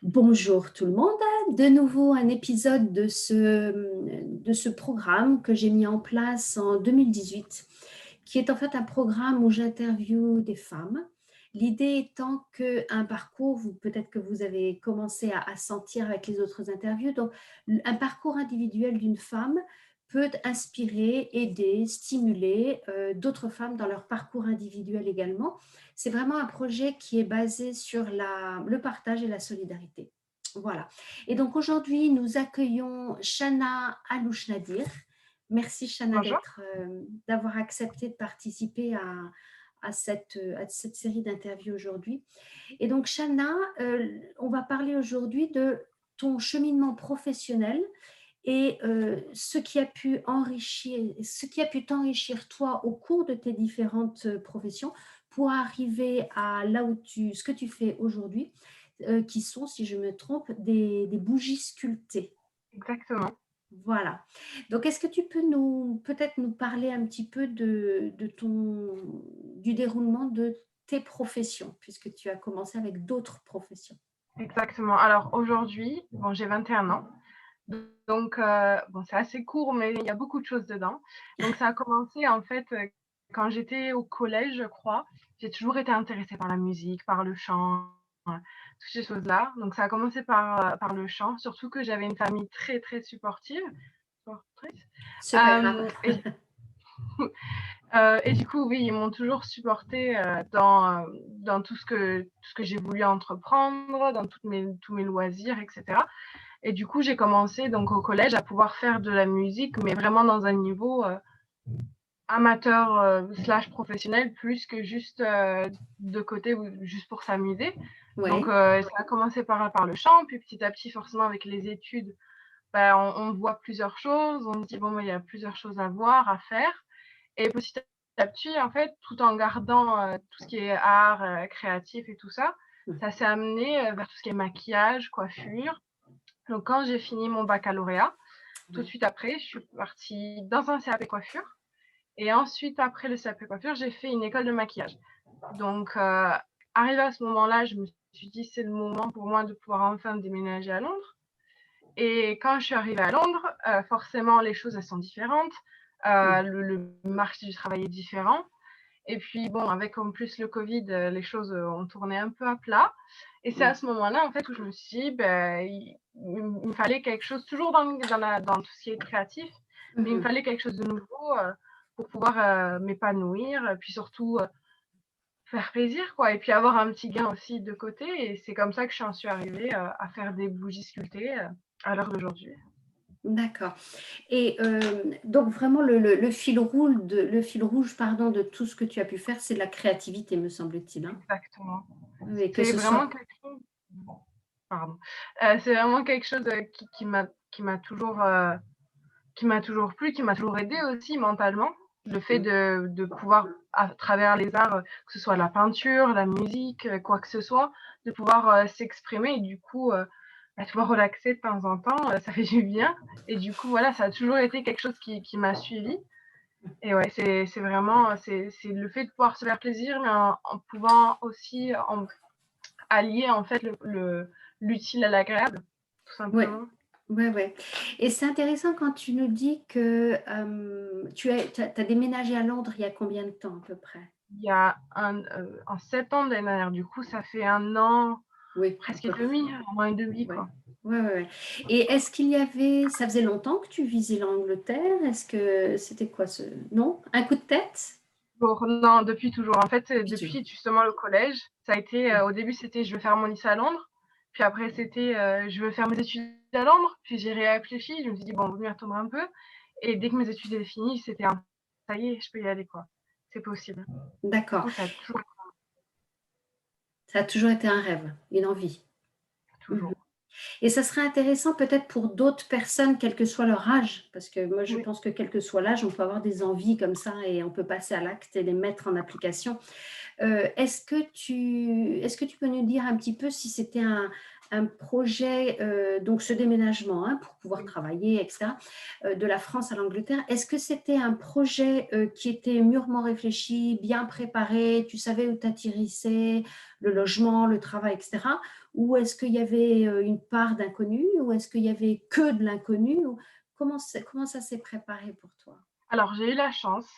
Bonjour tout le monde, de nouveau un épisode de ce programme que j'ai mis en place en 2018, qui est en fait un programme où j'interviewe des femmes. L'idée étant qu'un parcours, peut-être que vous avez commencé à sentir avec les autres interviews, donc un parcours individuel d'une femme peut inspirer, aider, stimuler d'autres femmes dans leur parcours individuel également. C'est vraiment un projet qui est basé sur le partage et la solidarité. Voilà. Et donc aujourd'hui, nous accueillons Chana Alouchnadir. Merci Chana Bonjour. d'avoir accepté de participer à cette série d'interviews aujourd'hui. Et donc Chana, on va parler aujourd'hui de ton cheminement professionnel et ce qui a pu t'enrichir toi au cours de tes différentes professions pour arriver à ce que tu fais aujourd'hui, qui sont, si je me trompe, des bougies sculptées. Exactement. Voilà. Donc, est-ce que tu peux peut-être nous parler un petit peu du déroulement de tes professions, puisque tu as commencé avec d'autres professions? Exactement. Alors aujourd'hui, bon, j'ai 21 ans, donc bon, c'est assez court, mais il y a beaucoup de choses dedans. Donc ça a commencé en fait, quand j'étais au collège, je crois. J'ai toujours été intéressée par la musique, par le chant, toutes ces choses-là. Donc ça a commencé par le chant, surtout que j'avais une famille très, très supportrice. C'est pas grave. Et et du coup, oui, ils m'ont toujours supportée, dans tout ce que j'ai voulu entreprendre, dans tous mes loisirs et cetera. Et du coup, j'ai commencé donc au collège à pouvoir faire de la musique, mais vraiment dans un niveau, amateur, slash professionnel, plus que juste, de côté ou juste pour s'amuser. Donc Ouais. ça a commencé par le chant, puis petit à petit, forcément avec les études, bah, on voit plusieurs choses, on se dit: «Bon, bah, il y a plusieurs choses à voir, à faire». Et petit à petit, en fait, tout en gardant, tout ce qui est art, créatif et tout ça, ça s'est amené, vers tout ce qui est maquillage, coiffure. Donc quand j'ai fini mon baccalauréat, tout de Ouais. suite après, je suis partie dans un CAP coiffure et ensuite après le CAP coiffure, j'ai fait une école de maquillage. Donc arrivée à ce moment-là, je me suis dit: «C'est le moment pour moi de pouvoir enfin déménager à Londres». Et quand je suis arrivée à Londres, forcément les choses, elles sont différentes, le marché du travail est différent. Et puis bon, avec en plus le Covid, les choses, ont tourné un peu à plat. Et c'est à Ouais. ce moment-là, en fait, où je me suis dit: «Beh, il me fallait quelque chose», toujours dans tout ce qui est créatif, mais il me Mhm. fallait quelque chose de nouveau, pour pouvoir, m'épanouir, puis surtout, faire plaisir, quoi, et puis avoir un petit gain aussi de côté. Et c'est comme ça que j'en suis arrivée, à faire des bougies sculptées, à l'heure d'aujourd'hui. D'accord. Et donc vraiment le fil rouge, pardon, de tout ce que tu as pu faire, c'est de la créativité, me semble-t-il, hein? Exactement. Oui, que C'est ce vraiment soit quelque chose Pardon. C'est vraiment quelque chose, qui m'a toujours plu, qui m'a toujours aidée aussi mentalement. Le fait mmh, de pouvoir, à travers les arts, que ce soit la peinture, la musique, quoi que ce soit, de pouvoir, s'exprimer et du coup, bah, de pouvoir relaxer de temps en temps, ça fait du bien. Et du coup, voilà, ça a toujours été quelque chose qui m'a suivie. Et ouais, c'est vraiment, c'est le fait de pouvoir se faire plaisir, mais en pouvant aussi allier en fait l'utile à l'agréable, tout ouais, simplement. ouais, ouais. Et c'est intéressant quand tu nous dis que, tu as déménagé à Londres il y a combien de temps à peu près? Il y a en septembre de l'année dernière, du coup, ça fait 1 an, Oui, à presque et peu près, demi, 1 an et demi, ouais. quoi. Ouais, ouais, ouais. Et est-ce qu'il y avait ça faisait longtemps que tu visais l'Angleterre? Est-ce que c'était quoi ce non? Un coup de tête? Pour Non, depuis toujours. En fait, Du tout. depuis justement le collège, ça a été, Mmh. au début, c'était: «Je veux faire mon lycée à Londres», puis après c'était, «Je veux faire mes études à Londres», puis j'ai réfléchi, je me suis dit: «Bon, vaut mieux attendre un peu», et dès que mes études étaient finies, c'était un: «Ça y est, je peux y aller, quoi. C'est possible». Du D'accord. coup, ça a toujours Ça a toujours été un rêve, une envie? Mmh. toujours. Et ça serait intéressant peut-être pour d'autres personnes, quel que soit leur âge, parce que moi je Oui. pense que quel que soit l'âge, on peut avoir des envies comme ça et on peut passer à l'acte et les mettre en application. Est-ce que tu peux nous dire un petit peu si c'était un projet, donc ce déménagement, hein, pour pouvoir Oui. travailler, et cetera, de la France à l'Angleterre, est-ce que c'était un projet, qui était mûrement réfléchi, bien préparé, tu savais où t'atterrissais, le logement, le travail, etc. Ou est-ce qu'il y avait une part d'inconnu, ou est-ce qu'il y avait que de l'inconnu? Comment ça s'est préparé pour toi? Alors, j'ai eu la chance,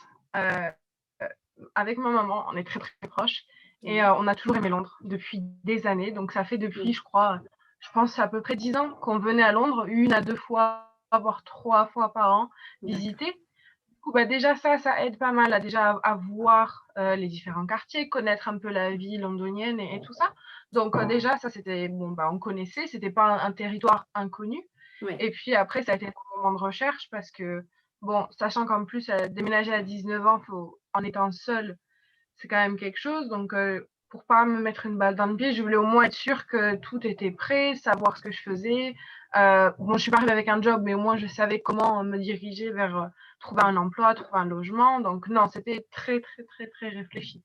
avec ma maman, on est très, très proches et Oui, on a toujours aimé Londres depuis des années. Donc ça fait depuis, oui, je crois, je pense à peu près 10 ans qu'on venait à Londres, 1 à 2 fois, voire 3 fois par an d'accord. visiter. Du coup, bah, déjà ça aide pas mal à déjà à voir, les différents quartiers, connaître un peu la vie londonienne et tout ça. Donc déjà ça c'était bon, bah, on connaissait, c'était pas un territoire inconnu Oui, et puis après ça a été un moment de recherche parce que bon, sachant qu'en plus, déménager à 19 ans, en étant seule, c'est quand même quelque chose. Donc, pour pas me mettre une balle dans le pied, je voulais au moins être sûre que tout était prêt, savoir ce que je faisais. Bon, je suis pas arrivée avec un job, mais au moins je savais comment me diriger vers trouver un emploi, trouver un logement. Donc, non, c'était très, très, très, très réfléchi.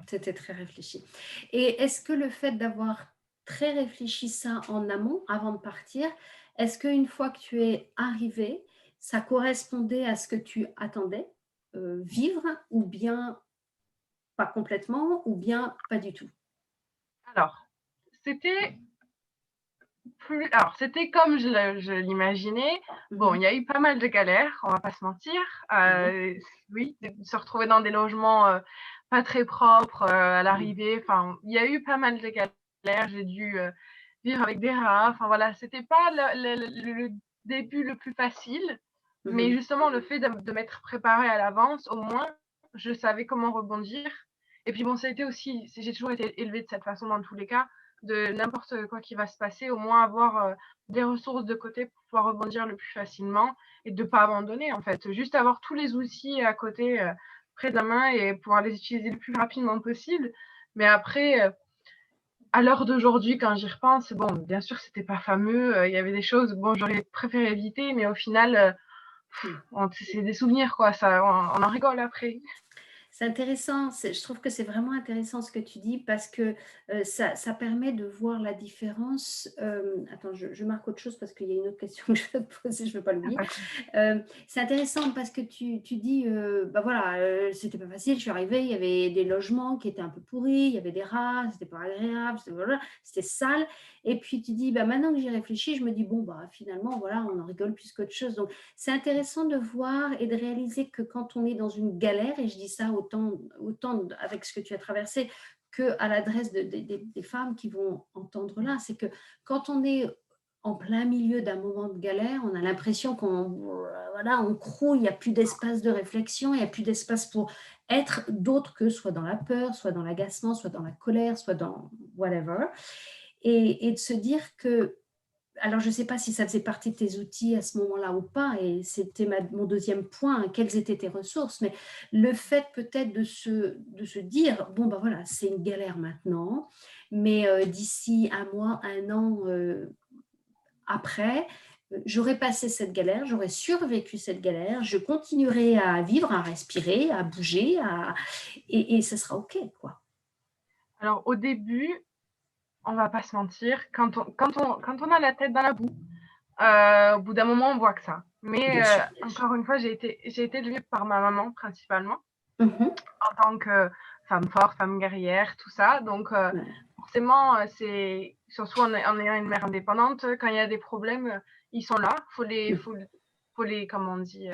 c'était très réfléchi. Et est-ce que le fait d'avoir très réfléchi ça en amont, avant de partir, est-ce qu'une fois que tu es arrivé, ça correspondait à ce que tu attendais vivre, ou bien pas complètement, ou bien pas du tout? Alors, c'était c'était comme je l'imaginais. Bon, Mhm. il y a eu pas mal de galères, on va pas se mentir. Oui. Oui, de se retrouver dans des logements pas très propres à Mhm. l'arrivée. Enfin, il y a eu pas mal de galères. J'ai dû vivre avec des rats. Enfin voilà, c'était pas le début le plus facile, mais Mhm. justement le fait de m'être préparée à l'avance, au moins, je savais comment rebondir. Et puis bon, ça a été aussi, j'ai toujours été élevée de cette façon dans tous les cas de n'importe quoi qui va se passer, au moins avoir des ressources de côté pour pouvoir rebondir le plus facilement et de ne pas abandonner en fait. Juste avoir tous les outils à côté, près de la main et pouvoir les utiliser le plus rapidement possible. Mais après, à l'heure d'aujourd'hui, quand j'y repense, bon, bien sûr, c'était pas fameux. Il y avait des choses, bon, j'aurais préféré éviter, mais au final, Mhm. c'est des souvenirs, quoi. Ça, on en rigole après. C'est intéressant, je trouve que c'est vraiment intéressant ce que tu dis, parce que ça permet de voir la différence. Attends, je marque autre chose parce qu'il y a une autre question que je vais te poser, je ne veux pas l'oublier. C'est intéressant parce que tu dis, bah voilà, c'était pas facile, je suis arrivée, il y avait des logements qui étaient un peu pourris, il y avait des rats, c'était pas agréable, voilà, c'était sale. Et puis tu dis, bah maintenant que j'y réfléchis, je me dis, bon, bah finalement, voilà, on en rigole plus qu'autre chose. Donc c'est intéressant de voir et de réaliser que quand on est dans une galère, et je dis ça autant avec ce que tu as traversé qu'à l'adresse des femmes qui vont entendre là, c'est que quand on est en plein milieu d'un moment de galère, on a l'impression on croule, il n'y a plus d'espace de réflexion, il n'y a plus d'espace pour être d'autre que soit dans la peur, soit dans l'agacement, soit dans la colère, soit dans whatever. Et de se dire que, alors je ne sais pas si ça faisait partie de tes outils à ce moment-là ou pas, et c'était mon deuxième point, hein, quelles étaient tes ressources, mais le fait peut-être de se dire, bon ben voilà, c'est une galère maintenant, mais d'ici un mois, un an, après, j'aurais passé cette galère, j'aurais survécu cette galère, je continuerai à vivre, à respirer, à bouger, et ça sera OK, quoi. Alors, au début, on va pas se mentir, quand on a la tête dans la boue, au bout d'un moment, on voit que ça. Mais Bien sûr. encore une fois, j'ai été élevée par ma maman principalement, Mhm. en tant que femme forte, femme guerrière, tout ça. Donc, Ouais. forcément, c'est surtout en ayant une mère indépendante, quand il y a des problèmes, ils sont là. Faut les, comment on dit,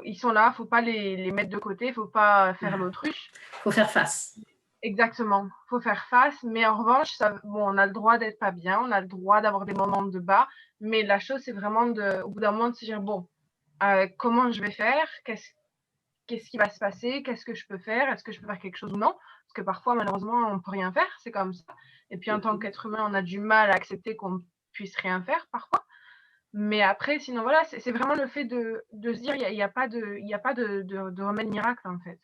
ils sont là. Faut pas les mettre de côté. Faut pas faire l'autruche. Faut faire face. Exactement, faut faire face, mais en revanche, bon, on a le droit d'être pas bien, on a le droit d'avoir des moments de bas, mais la chose, c'est vraiment au bout d'un moment, de se dire, bon, comment je vais faire? Qu'est-ce qui va se passer? Qu'est-ce que je peux faire? Est-ce que je peux faire quelque chose ou non? Parce que parfois, malheureusement, on peut rien faire, c'est comme ça. Et puis, en tant Mhm. qu'être humain, on a du mal à accepter qu'on puisse rien faire parfois. Mais après, sinon, voilà, c'est vraiment le fait de se dire, il y a pas de remède miracle, en fait.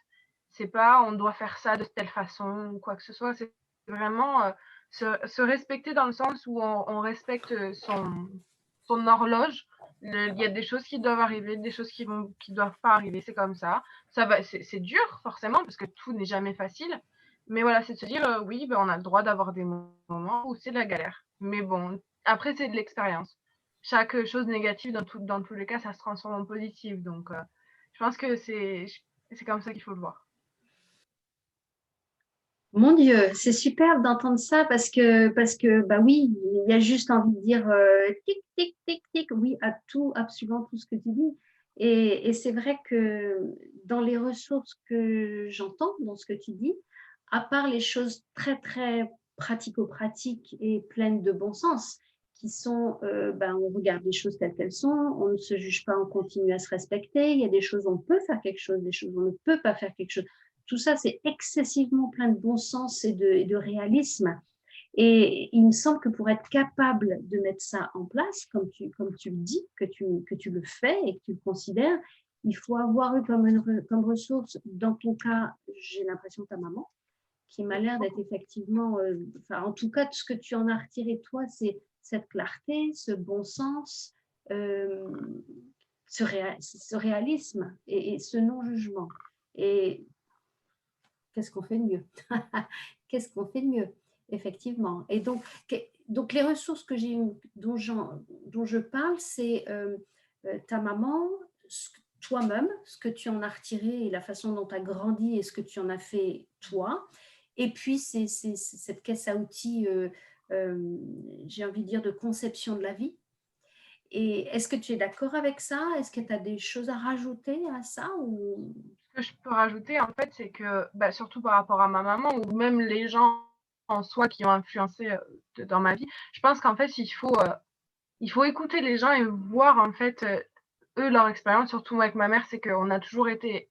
C'est pas, on doit faire ça de telle façon ou quoi que ce soit. C'est vraiment se respecter dans le sens où on respecte son horloge. Il y a des choses qui doivent arriver, des choses qui doivent pas arriver. C'est comme ça. C'est dur, forcément, parce que tout n'est jamais facile. Mais voilà, c'est de se dire, oui, ben, on a le droit d'avoir des moments où c'est de la galère. Mais bon, après, c'est de l'expérience. Chaque chose négative, dans tous les cas, ça se transforme en positif. Donc, je pense que c'est comme ça qu'il faut le voir. Mon Dieu, c'est superbe d'entendre ça parce que bah oui, il y a juste envie de dire tic, tic, tic, tic, oui à tout, absolument tout ce que tu dis. Et c'est vrai que dans les ressources que j'entends, dans ce que tu dis, à part les choses très, très pratico-pratiques et pleines de bon sens, qui sont, ben, on regarde les choses telles qu'elles sont, on ne se juge pas, on continue à se respecter, il y a des choses où on peut faire quelque chose, des choses où on ne peut pas faire quelque chose. Tout ça, c'est excessivement plein de bon sens et de réalisme. Et il me semble que pour être capable de mettre ça en place, comme tu le dis, que tu le fais et que tu le considères, il faut avoir eu comme ressource, dans ton cas, j'ai l'impression ta maman, qui m'a l'air d'être effectivement, enfin, en tout cas, tout ce que tu en as retiré, toi, c'est cette clarté, ce bon sens, euh, ce réalisme et ce non-jugement. Et qu'est-ce qu'on fait de mieux? Qu'est-ce qu'on fait de mieux? Effectivement. Et donc les ressources dont je parle, c'est ta maman, toi-même, ce que tu en as retiré et la façon dont tu as grandi et ce que tu en as fait toi. Et puis, c'est cette caisse à outils, j'ai envie de dire, de conception de la vie. Et est-ce que tu es d'accord avec ça? Est-ce que tu as des choses à rajouter à ça ou... Ce que je peux rajouter, en fait, c'est que, bah, surtout par rapport à ma maman ou même les gens en soi qui ont influencé dans ma vie, je pense qu'en fait, il faut écouter les gens et voir, en fait, eux, leur expérience, surtout avec ma mère, c'est qu'on a toujours été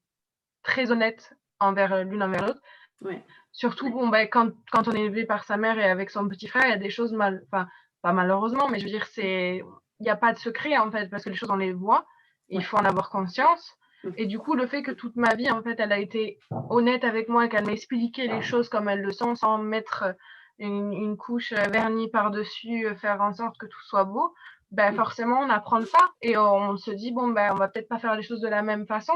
très honnêtes envers l'une envers l'autre. Ouais. Surtout, bon, bah, quand on est élevé par sa mère et avec son petit frère, il y a des choses enfin, pas malheureusement, mais je veux dire, il n'y a pas de secret, en fait, parce que les choses, on les voit, et il Ouais. faut en avoir conscience. Mm. Et du coup, le fait que toute ma vie, en fait, elle a été honnête avec moi, qu'elle m'a expliqué les choses comme elles le sont, sans mettre une couche vernis par-dessus, faire en sorte que tout soit beau, ben, forcément, on apprend de ça, et on se dit, bon, ben, on va peut-être pas faire les choses de la même façon,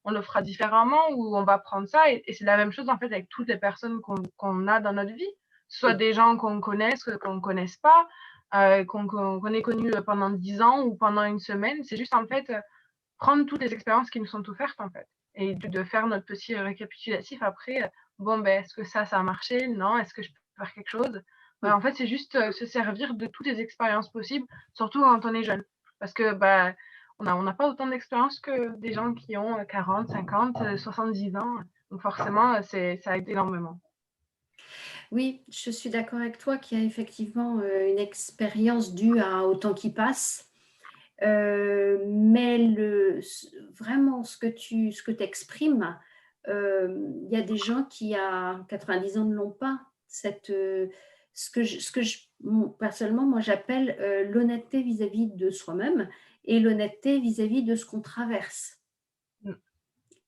on le fera différemment ou on va prendre ça. Et c'est la même chose en fait avec toutes les personnes qu'on a dans notre vie, soit des gens qu'on connaisse, qu'on ne connaisse pas, qu'on ait connus pendant 10 ans ou pendant une semaine. C'est juste en fait prendre toutes les expériences qui nous sont offertes en fait et de faire notre petit récapitulatif après. Bon, ben, est-ce que ça a marché? Non. Est-ce que je peux faire quelque chose? En fait, c'est juste se servir de toutes les expériences possibles, surtout quand on est jeune. Parce que bah, on n'a pas autant d'expérience que des gens qui ont 40, 50, 70 ans. Donc forcément, ça aide énormément. Oui, je suis d'accord avec toi qu'il y a effectivement une expérience due au temps qui passe. Mais vraiment, ce que tu exprimes, il y a des gens qui, à 90 ans, ne l'ont pas. Personnellement, moi, j'appelle l'honnêteté vis-à-vis de soi-même et l'honnêteté vis-à-vis de ce qu'on traverse. Mm.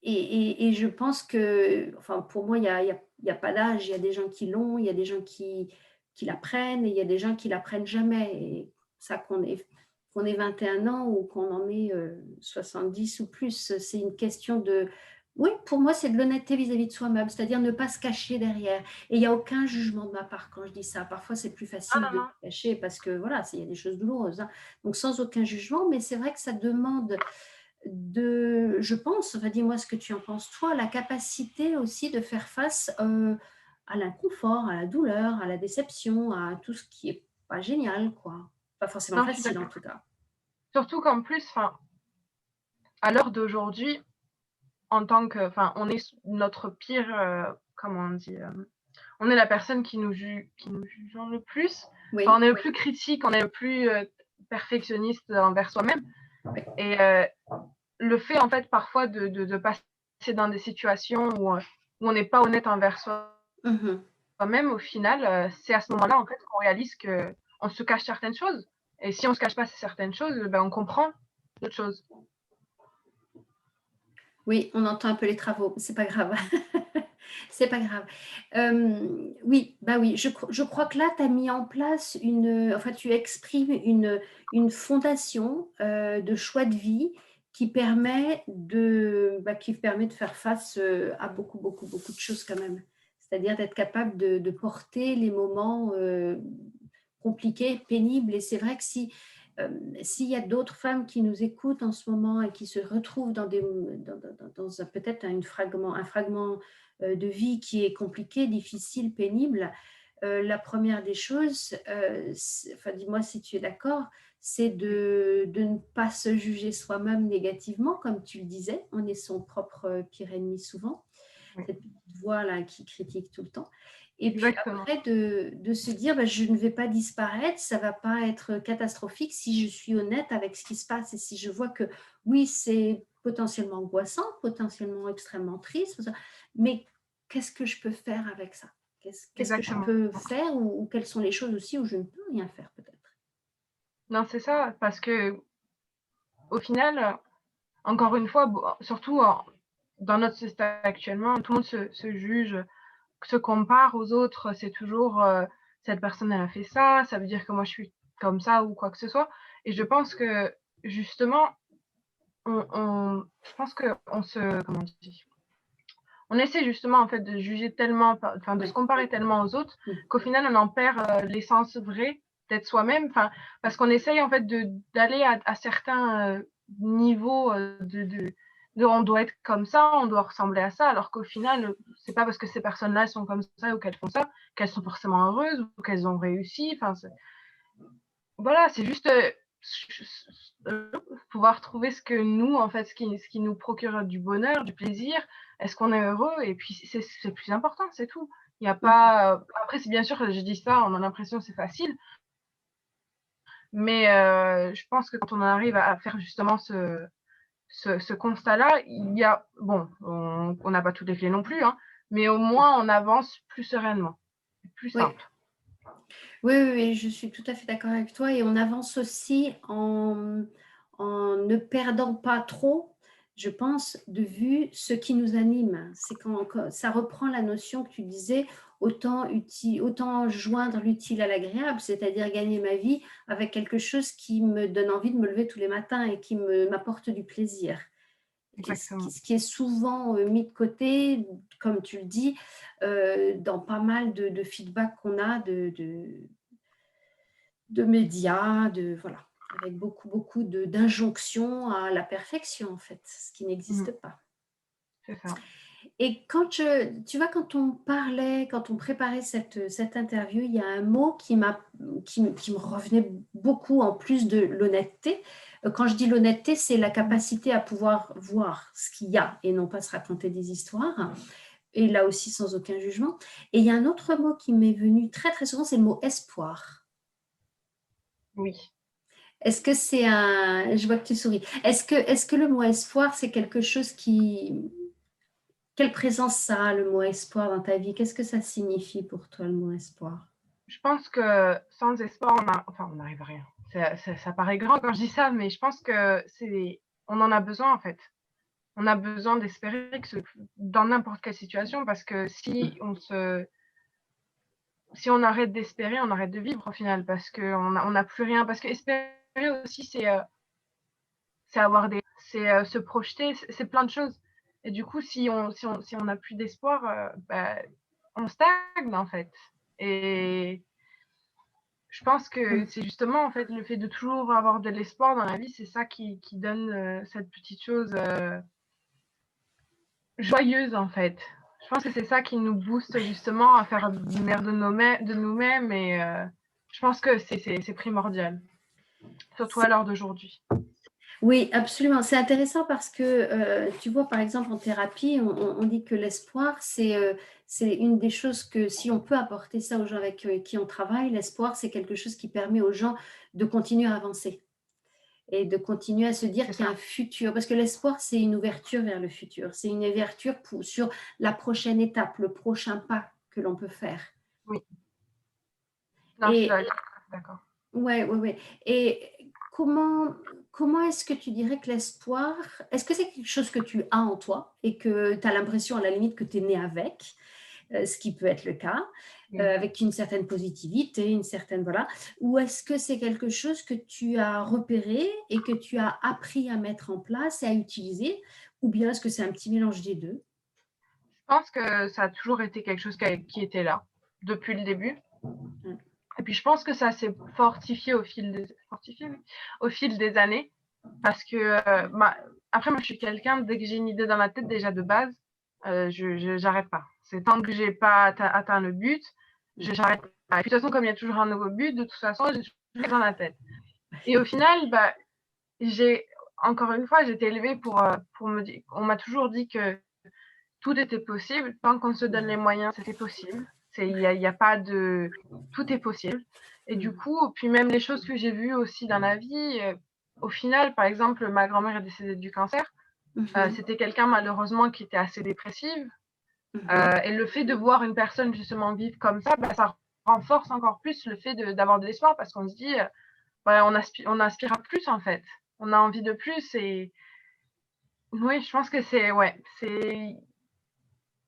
Et je pense que, enfin, pour moi, il y a pas d'âge. Il y a des gens qui l'ont, il y a des gens qui l'apprennent, et il y a des gens qui l'apprennent jamais. Et ça, qu'on ait 21 ans ou qu'on en ait 70 ou plus, c'est une question de... Oui, pour moi, c'est de l'honnêteté vis-à-vis de soi-même, c'est-à-dire ne pas se cacher derrière. Et il n'y a aucun jugement de ma part quand je dis ça. Parfois, c'est plus Ah facile non, de non. se cacher parce que, voilà, il y a des choses douloureuses, hein. Donc, sans aucun jugement, mais c'est vrai que ça demande je pense, enfin, dis-moi ce que tu en penses toi, la capacité aussi de faire face à l'inconfort, à la douleur, à la déception, à tout ce qui est pas génial, quoi. Pas forcément Non, je suis facile en d'accord. tout cas. Surtout qu'en plus, à l'heure d'aujourd'hui, en tant que, on est notre pire, comment on dit, on est la personne qui nous jugeons le plus. On Oui, est le plus critique, on est le plus perfectionniste envers soi-même. oui. Et le fait, en fait, parfois de passer dans des situations où on n'est pas honnête envers Mhm. soi-même, au final, c'est à ce moment-là, en fait, qu'on réalise qu'on se cache certaines choses. Et si on ne se cache pas certaines choses, ben, on comprend d'autres choses. Oui, on entend un peu les travaux, c'est pas grave. C'est pas grave. Oui, bah oui, je crois que là, tu as mis en place enfin, tu exprimes une fondation de choix de vie qui permet de faire face à beaucoup, beaucoup, beaucoup de choses quand même. C'est-à-dire d'être capable de porter les moments compliqués, pénibles. Et c'est vrai que s'il y a d'autres femmes qui nous écoutent en ce moment et qui se retrouvent dans peut-être un fragment de vie qui est compliquée, difficile, pénible, la première des choses, enfin dis-moi si tu es d'accord, c'est de ne pas se juger soi-même négativement, comme tu le disais, on est son propre pire ennemi souvent, Oui, cette petite voix-là qui critique tout le temps. Et puis exactement. après, de se dire, bah, je ne vais pas disparaître, ça ne va pas être catastrophique si je suis honnête avec ce qui se passe et si je vois que oui, c'est potentiellement angoissant, potentiellement extrêmement triste, mais qu'est-ce que je peux faire avec ça? Qu'est-ce que je Exactement. peux faire ou quelles sont les choses aussi où je ne peux rien faire peut-être? Non, c'est ça, parce que au final, encore une fois, surtout dans notre société actuellement, tout le monde se juge, se compare aux autres. C'est toujours cette personne, elle a fait ça, ça veut dire que moi je suis comme ça ou quoi que ce soit. Et je pense que justement, je pense qu'on se, comment on dit, on essaie justement en fait de juger tellement, enfin de se Oui, comparer tellement aux autres oui, qu'au final on en perd l'essence vraie d'être soi-même. Enfin, parce qu'on essaye en fait d'aller à certains niveaux on doit être comme ça, on doit ressembler à ça, alors qu'au final c'est pas parce que ces personnes-là sont comme ça ou qu'elles font ça qu'elles sont forcément heureuses ou qu'elles ont réussi. Enfin, voilà, c'est juste pouvoir trouver ce que nous, en fait, ce qui nous procure du bonheur, du plaisir. Est-ce qu'on est heureux? Et puis, c'est le plus important, c'est tout. Il n'y a mmh, pas. Après, c'est bien sûr, je dis ça, on a l'impression que c'est facile, mais je pense que quand on arrive à faire justement ce constat-là, il y a. Bon, on n'a pas toutes les clés non plus, hein, mais au moins, on avance plus sereinement, plus oui. simple. Oui, oui, oui, je suis tout à fait d'accord avec toi et on avance aussi en ne perdant pas trop, je pense, de vue ce qui nous anime. C'est quand ça reprend la notion que tu disais, autant joindre l'utile à l'agréable, c'est-à-dire gagner ma vie avec quelque chose qui me donne envie de me lever tous les matins et qui m'apporte du plaisir. Exactement. Ce qui est souvent mis de côté, comme tu le dis, dans pas mal de feedback qu'on a de médias, voilà, avec beaucoup, beaucoup d'injonctions à la perfection, en fait, ce qui Mhm, n'existe pas. c'est ça. Et tu vois, quand on préparait cette interview, il y a un mot qui me revenait beaucoup en plus de l'honnêteté. Quand je dis l'honnêteté, c'est la capacité à pouvoir voir ce qu'il y a et non pas se raconter des histoires. Et là aussi, sans aucun jugement. Et il y a un autre mot qui m'est venu très, très souvent, c'est le mot espoir. Oui. Est-ce que c'est un... Je vois que tu souris. Est-ce que le mot espoir, c'est quelque chose qui... Quelle présence ça a, le mot espoir, dans ta vie? Qu'est-ce que ça signifie pour toi, le mot espoir? Je pense que sans espoir, on n'arrive à rien. Ça paraît grand quand je dis ça, mais je pense que on en a besoin en fait. On a besoin d'espérer dans n'importe quelle situation, parce que si on arrête d'espérer, on arrête de vivre au final, parce qu'on n'a plus rien. Parce que espérer aussi, c'est avoir c'est se projeter, c'est plein de choses. Et du coup, si on n'a plus d'espoir, on stagne en fait. Et je pense que Mm. c'est justement en fait le fait de toujours avoir de l'espoir dans la vie, c'est ça qui donne cette petite chose joyeuse en fait. Je pense que c'est ça qui nous booste justement à faire du meilleur de nous-mêmes, et je pense que c'est primordial, surtout à l'heure d'aujourd'hui. Oui, absolument. C'est intéressant parce que, tu vois, par exemple, en thérapie, on dit que l'espoir, c'est une des choses que si on peut apporter ça aux gens avec qui on travaille, l'espoir, c'est quelque chose qui permet aux gens de continuer à avancer et de continuer à se dire C'est qu'il y a ça. un futur. Parce que l'espoir, c'est une ouverture vers le futur. C'est une ouverture sur la prochaine étape, le prochain pas que l'on peut faire. Oui. Non, je suis Et d'accord. ouais, ouais, ouais. Et comment est-ce que tu dirais que l'espoir, est-ce que c'est quelque chose que tu as en toi et que tu as l'impression à la limite que tu es né avec, ce qui peut être le cas, Oui. avec une certaine positivité, une certaine, voilà, ou est-ce que c'est quelque chose que tu as repéré et que tu as appris à mettre en place et à utiliser, ou bien est-ce que c'est un petit mélange des deux? Je pense que ça a toujours été quelque chose qui était là depuis le début. Ouais. Et puis je pense que ça s'est fortifié fortifié, oui, au fil des années. Parce que après, moi, je suis quelqu'un, dès que j'ai une idée dans ma tête, déjà de base, j'arrête pas. C'est tant que j'ai pas atteint le but, j'arrête pas. Et puis de toute façon, comme il y a toujours un nouveau but, de toute façon, j'ai toujours dans la tête. Et au final, encore une fois, j'ai été élevée pour me dire, on m'a toujours dit que tout était possible, tant qu'on se donne les moyens, c'était possible. Y a pas de... Tout est possible. Et du coup, puis même les choses que j'ai vues aussi dans la vie, au final, par exemple, ma grand-mère est décédée du cancer. C'était quelqu'un, malheureusement, qui était assez dépressive. Et le fait de voir une personne, justement, vivre comme ça, ça renforce encore plus le fait d'avoir de l'espoir, parce qu'on se dit, on aspire à plus, en fait. On a envie de plus. Et oui, je pense que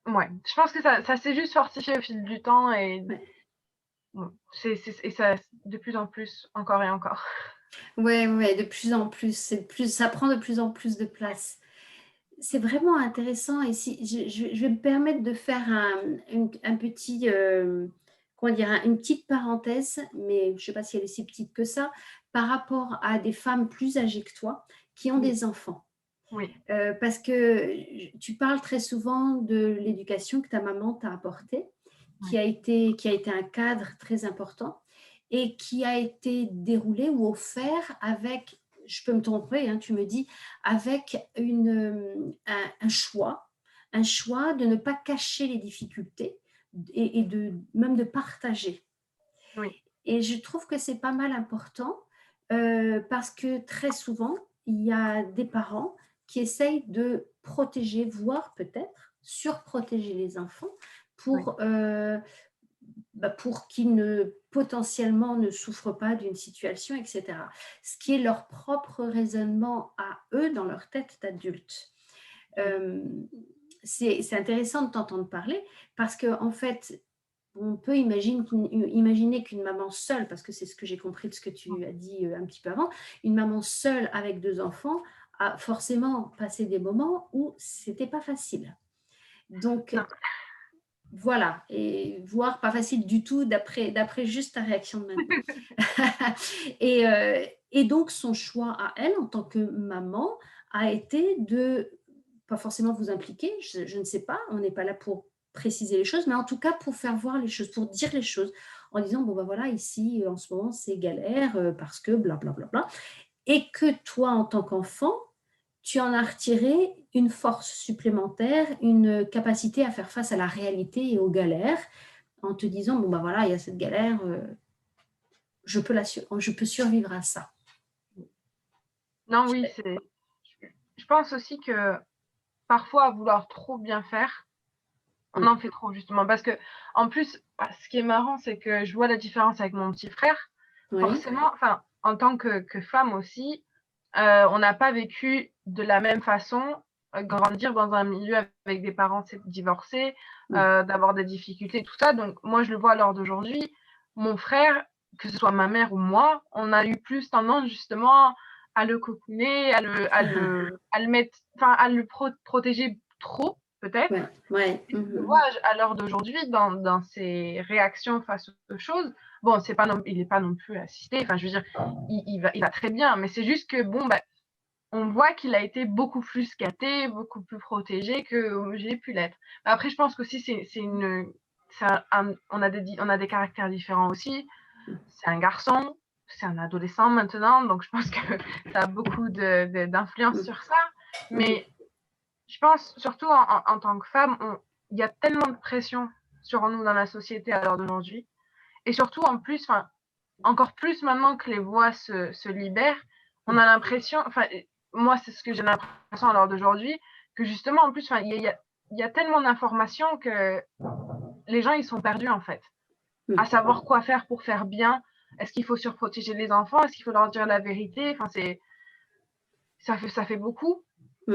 je pense que ça s'est juste fortifié au fil du temps et ça de plus en plus, encore et encore. Ouais, de plus en plus, ça prend de plus en plus de place. C'est vraiment intéressant et si je vais me permettre de faire un petit, comment dire, une petite parenthèse, mais je ne sais pas si elle est si petite que ça, par rapport à des femmes plus âgées que toi qui ont Oui. des enfants. Oui. Parce que tu parles très souvent de l'éducation que ta maman t'a apportée, qui a été un cadre très important et qui a été déroulé ou offert avec, je peux me tromper, hein, tu me dis, avec un choix de ne pas cacher les difficultés et même de partager. Oui. Et je trouve que c'est pas mal important parce que très souvent, il y a des parents qui essayent de protéger, voire peut-être surprotéger les enfants pour, pour qu'ils potentiellement ne souffrent pas d'une situation, etc. Ce qui est leur propre raisonnement à eux dans leur tête d'adulte. C'est intéressant de t'entendre parler parce qu'en fait, on peut imaginer qu'une maman seule, parce que c'est ce que j'ai compris de ce que tu as dit un petit peu avant, une maman seule avec 2 enfants a forcément passé des moments où c'était pas facile. Donc, Non. voilà, et voire pas facile du tout d'après juste ta réaction de maintenant. Et donc, son choix à elle, en tant que maman, a été de, pas forcément vous impliquer, je ne sais pas, on n'est pas là pour préciser les choses, mais en tout cas pour faire voir les choses, pour dire les choses, en disant, bon ben voilà, ici, en ce moment, c'est galère, parce que blablabla. Bla, bla, bla. Et que toi, en tant qu'enfant, tu en as retiré une force supplémentaire, une capacité à faire face à la réalité et aux galères, en te disant, bon ben voilà, il y a cette galère, je peux survivre à ça. Non, oui, je pense aussi que parfois, à vouloir trop bien faire, on en fait trop, justement. Parce que, en plus, ce qui est marrant, c'est que je vois la différence avec mon petit frère. Oui. Forcément, en tant que femme aussi, on n'a pas vécu de la même façon grandir dans un milieu avec des parents divorcés, d'avoir des difficultés, tout ça. Donc, moi, je le vois à l'heure d'aujourd'hui. Mon frère, que ce soit ma mère ou moi, on a eu plus tendance justement à le cocooner, à le mettre, à le protéger trop, peut-être. Ouais. Je le vois à l'heure d'aujourd'hui dans ses réactions face aux choses. Bon, il n'est pas non plus assisté. Enfin, je veux dire, il va très bien, mais c'est juste que bon, on voit qu'il a été beaucoup plus gâté, beaucoup plus protégé que j'ai pu l'être. Après, je pense qu'aussi on a des caractères différents aussi. C'est un garçon, c'est un adolescent maintenant, donc je pense que ça a beaucoup d'influence sur ça. Mais je pense surtout en tant que femme, il y a tellement de pression sur nous dans la société à l'heure d'aujourd'hui. Et surtout, en plus, encore plus maintenant que les voix se libèrent, on a l'impression, moi, c'est ce que j'ai l'impression à l'heure d'aujourd'hui, que justement, en plus, il y a tellement d'informations que les gens, ils sont perdus, en fait, à savoir quoi faire pour faire bien. Est-ce qu'il faut surprotéger les enfants? Est-ce qu'il faut leur dire la vérité? Ça fait beaucoup,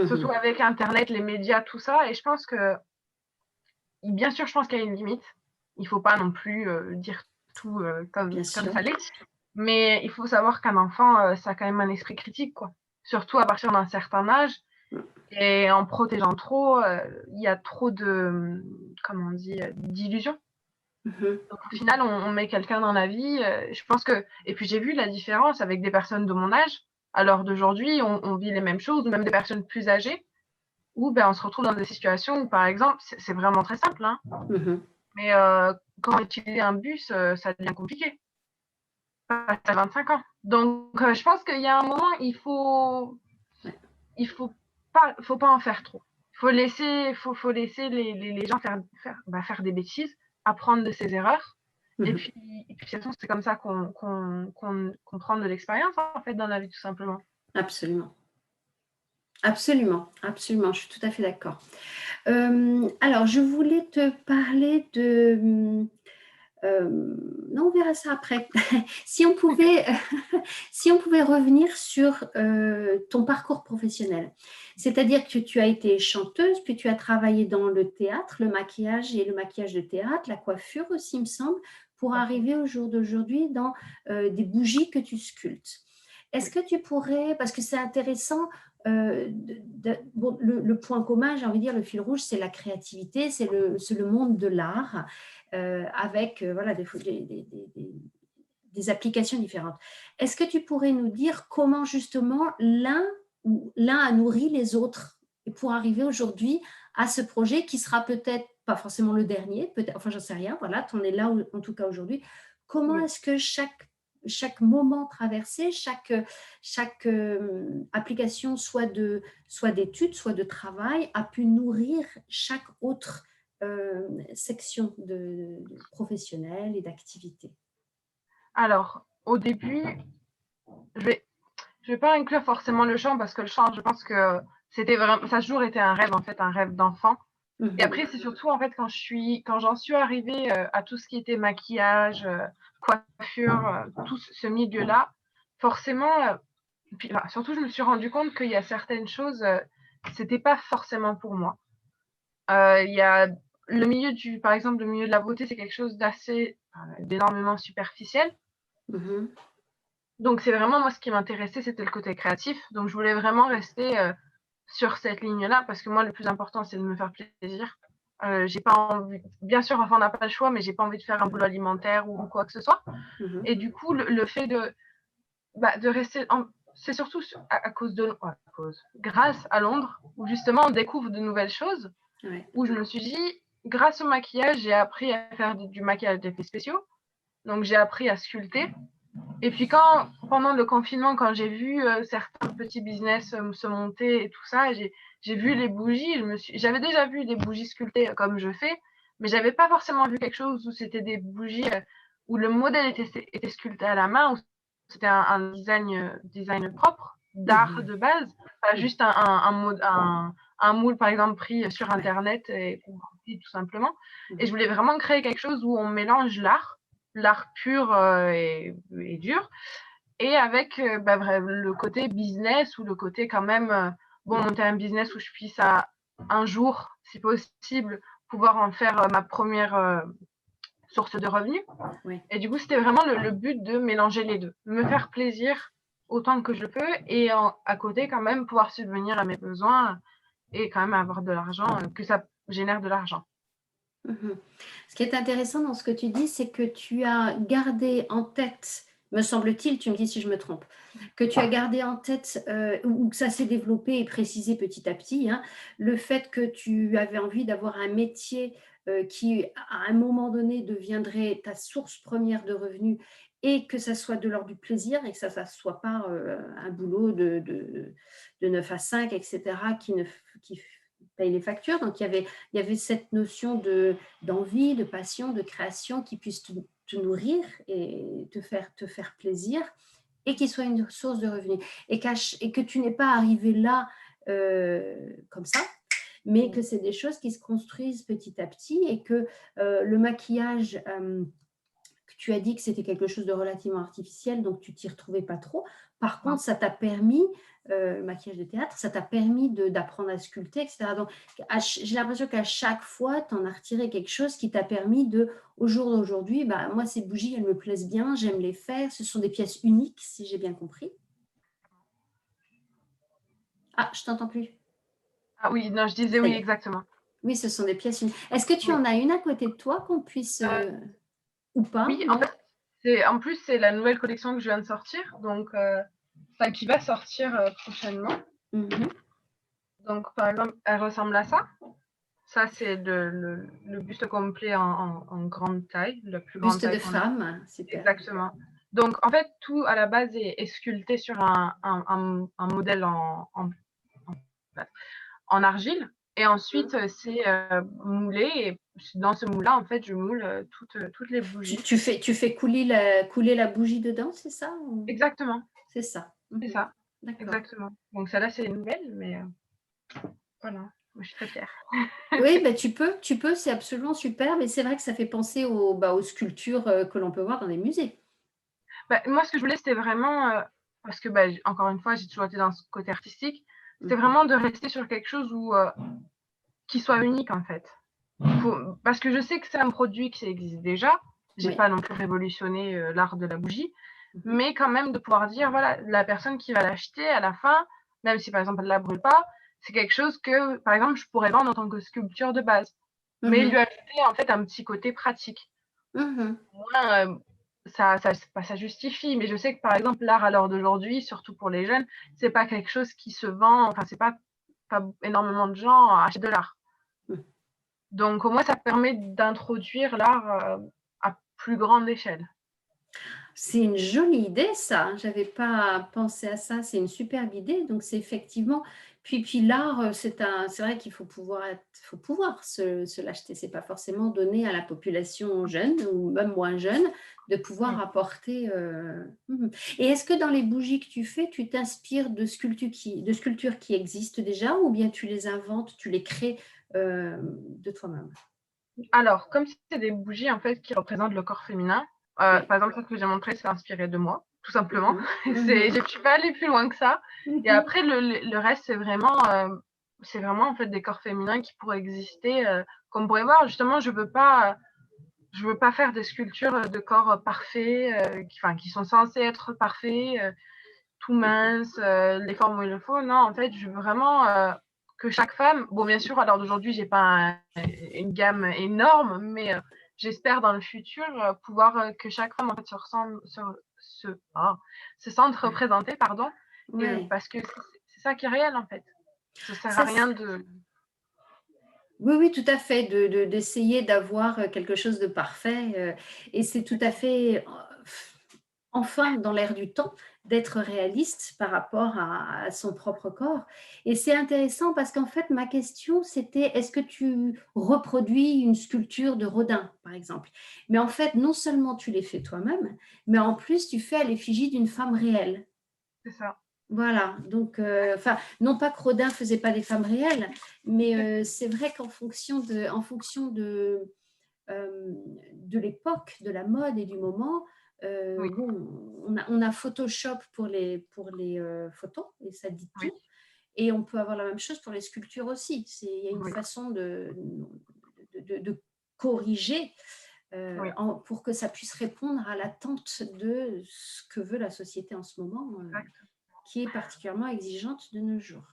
surtout avec Internet, les médias, tout ça. Et je pense que, bien sûr, je pense qu'il y a une limite. Il ne faut pas non plus dire tout comme ça l'est. Mais il faut savoir qu'un enfant, ça a quand même un esprit critique, quoi. Surtout à partir d'un certain âge. Et en protégeant trop, il y a trop d'illusions. Donc au final, on met quelqu'un dans la vie. Je pense que... Et puis j'ai vu la différence avec des personnes de mon âge. À l'heure d'aujourd'hui, on vit les mêmes choses, même des personnes plus âgées. où on se retrouve dans des situations où, par exemple, c'est vraiment très simple, hein, mais quand utiliser un bus, ça devient compliqué. Pas à 25 ans. Donc, je pense qu'il y a un moment, il faut pas en faire trop. Faut laisser les gens faire des bêtises, apprendre de ses erreurs. Et puis de toute façon, c'est comme ça qu'on prend de l'expérience, en fait, dans la vie, tout simplement. Absolument. Absolument, absolument, je suis tout à fait d'accord. Alors, je voulais te parler de... non, on verra ça après. Si on pouvait, si on pouvait revenir sur ton parcours professionnel, c'est-à-dire que tu as été chanteuse, puis tu as travaillé dans le théâtre, le maquillage et le maquillage de théâtre, la coiffure aussi, il me semble, pour arriver au jour d'aujourd'hui dans des bougies que tu sculptes. Est-ce que tu pourrais, parce que c'est intéressant, bon, le point commun, j'ai envie de dire, le fil rouge, c'est la créativité, c'est le monde de l'art, avec voilà, des applications différentes. Est-ce que tu pourrais nous dire comment justement l'un a nourri les autres pour arriver aujourd'hui à ce projet qui sera peut-être pas forcément le dernier, peut-être, enfin j'en sais rien, voilà, tu en es là en tout cas aujourd'hui. Comment est-ce que chaque moment traversé, chaque application, soit d'études, soit de travail, a pu nourrir chaque autre section de professionnelle et d'activité? Alors, au début, je vais pas inclure forcément le chant, parce que le chant, je pense que c'était vraiment, ça a toujours été un rêve, en fait, un rêve d'enfant. Et après, c'est surtout, en fait, quand j'en suis arrivée à tout ce qui était maquillage, coiffure, tout ce milieu-là, forcément, puis, surtout, je me suis rendu compte qu'il y a certaines choses, c'était pas forcément pour moi. Il y a par exemple, le milieu de la beauté, c'est quelque chose d'énormément superficiel. Donc, c'est vraiment, moi, ce qui m'intéressait, c'était le côté créatif. Donc, je voulais vraiment rester sur cette ligne-là, parce que moi, le plus important, c'est de me faire plaisir. J'ai pas envie, bien sûr, enfin, on n'a pas le choix, mais j'ai pas envie de faire un boulot alimentaire ou quoi que ce soit. Et du coup, le fait de rester, c'est surtout grâce à Londres, où justement on découvre de nouvelles choses, où je me suis dit, grâce au maquillage, j'ai appris à faire du maquillage d'effets spéciaux. Donc, j'ai appris à sculpter. Et puis pendant le confinement, quand j'ai vu certains petits business se monter et tout ça, j'ai vu les bougies. J'avais déjà vu des bougies sculptées comme je fais, mais j'avais pas forcément vu quelque chose où c'était des bougies où le modèle était sculpté à la main, où c'était un design propre, d'art de base, pas juste un moule, par exemple, pris sur Internet et tout simplement. Et je voulais vraiment créer quelque chose où on mélange l'art pur et dur, et avec le côté business, ou le côté quand même, monter un business où je puisse un jour, si possible, pouvoir en faire ma première source de revenus. Et du coup, c'était vraiment le but de mélanger les deux, me faire plaisir autant que je peux, et à côté quand même pouvoir subvenir à mes besoins et quand même avoir de l'argent, que ça génère de l'argent. Ce qui est intéressant dans ce que tu dis, c'est que tu as gardé en tête, me semble-t-il, tu me dis si je me trompe, que tu as gardé en tête, ou que ça s'est développé et précisé petit à petit, hein, le fait que tu avais envie d'avoir un métier qui, à un moment donné, deviendrait ta source première de revenus, et que ça soit de l'ordre du plaisir, et que ça ne soit pas un boulot de 9 à 5, etc., qui paye les factures. Donc, il y avait cette notion d'envie, de passion, de création qui puisse te nourrir et te faire plaisir, et qui soit une source de revenus. Et que tu n'es pas arrivé là comme ça, mais que c'est des choses qui se construisent petit à petit, et que le maquillage, que tu as dit que c'était quelque chose de relativement artificiel, donc tu t'y retrouvais pas trop. Par contre, ça t'a permis, le maquillage de théâtre, ça t'a permis d'apprendre à sculpter, etc. Donc, j'ai l'impression qu'à chaque fois, tu en as retiré quelque chose qui t'a permis au jour d'aujourd'hui, moi, ces bougies, elles me plaisent bien, j'aime les faire, ce sont des pièces uniques, si j'ai bien compris. Ah, je t'entends plus. Ah oui, non, je disais oui, exactement. Oui, ce sont des pièces uniques. Est-ce que tu en as une à côté de toi qu'on puisse... ou pas? Oui, en fait, c'est la nouvelle collection que je viens de sortir, donc qui va sortir prochainement. Donc, par exemple, elle ressemble à ça. Ça, c'est le buste complet en grande taille, la plus grande Buste taille de qu'on a. femme, super. Exactement. Donc, en fait, tout à la base est sculpté sur un modèle en argile. Et ensuite, c'est moulé. Et dans ce moule-là, en fait, je moule toutes les Tu, bougies. tu fais, tu fais couler la bougie dedans, c'est ça ou... Exactement, C'est ça. c'est Mhm. ça. D'accord. Exactement. Donc, celle-là, c'est une nouvelle, mais voilà. Moi, je suis très fière. Oui, bah, tu peux, c'est absolument super, mais c'est vrai que ça fait penser aux sculptures que l'on peut voir dans les musées. Bah, moi, ce que je voulais, c'était vraiment, parce que, bah, encore une fois, j'ai toujours été dans ce côté artistique, c'était Mhm. vraiment de rester sur quelque chose qui soit unique, en fait. Parce que je sais que c'est un produit qui existe déjà. J'ai Oui. pas non plus révolutionné l'art de la bougie, Mhm. mais quand même de pouvoir dire, voilà, la personne qui va l'acheter à la fin, même si par exemple elle la brûle pas, c'est quelque chose que, par exemple, je pourrais vendre en tant que sculpture de base, mais lui Mhm. ajouter en fait un petit côté pratique. Mhm. Moi, ça justifie, mais je sais que par exemple, l'art à l'heure d'aujourd'hui, surtout pour les jeunes, c'est pas quelque chose qui se vend, enfin, c'est pas énormément de gens achètent de l'art. Mhm. Donc, au moins, ça permet d'introduire l'art à plus grande échelle. C'est une jolie idée, ça. J'avais pas pensé à ça. C'est une superbe idée. Donc, c'est effectivement. Puis l'art, c'est vrai qu'il faut pouvoir se l'acheter. C'est pas forcément donné à la population jeune ou même moins jeune de pouvoir Oui. apporter. Mhm. Et est-ce que dans les bougies que tu fais, tu t'inspires de sculptures qui existent déjà ou bien tu les inventes, tu les crées de toi-même? Alors, comme c'est des bougies en fait qui représentent le corps féminin, Oui. par exemple, celle que j'ai montrée, c'est inspiré de moi, tout simplement. Mhm. C'est, Mhm. je suis pas allée plus loin que ça. Et Mhm. après, le reste, c'est vraiment en fait des corps féminins qui pourraient exister, qu'on pourrait voir. Justement, je veux pas faire des sculptures de corps parfaits, qui sont censés être parfaits, tout minces, les formes où il le faut. Non, en fait, je veux vraiment que chaque femme, bon, bien sûr, à l'heure d'aujourd'hui, j'ai pas une gamme énorme, mais j'espère dans le futur pouvoir que chaque femme en fait se sente représentée, pardon, et, Ouais. parce que c'est ça qui est réel en fait. Ça sert à Ça, rien de. Oui, oui, tout à fait, d'essayer d'avoir quelque chose de parfait. Et c'est tout à fait, enfin, dans l'air du temps, d'être réaliste par rapport à son propre corps. Et c'est intéressant parce qu'en fait, ma question, c'était, est-ce que tu reproduis une sculpture de Rodin, par exemple? Mais en fait, non seulement tu les fais toi-même, mais en plus, tu fais à l'effigie d'une femme réelle. C'est ça. Voilà, donc, enfin, non pas que Rodin faisait pas des femmes réelles, mais c'est vrai en fonction de l'époque, de la mode et du moment, Oui, bon, on a Photoshop pour les photos, et ça dit oui, tout, et on peut avoir la même chose pour les sculptures aussi. Il y a une oui, façon de corriger oui. pour que ça puisse répondre à l'attente de ce que veut la société en ce moment. Exact. Qui est particulièrement exigeante de nos jours.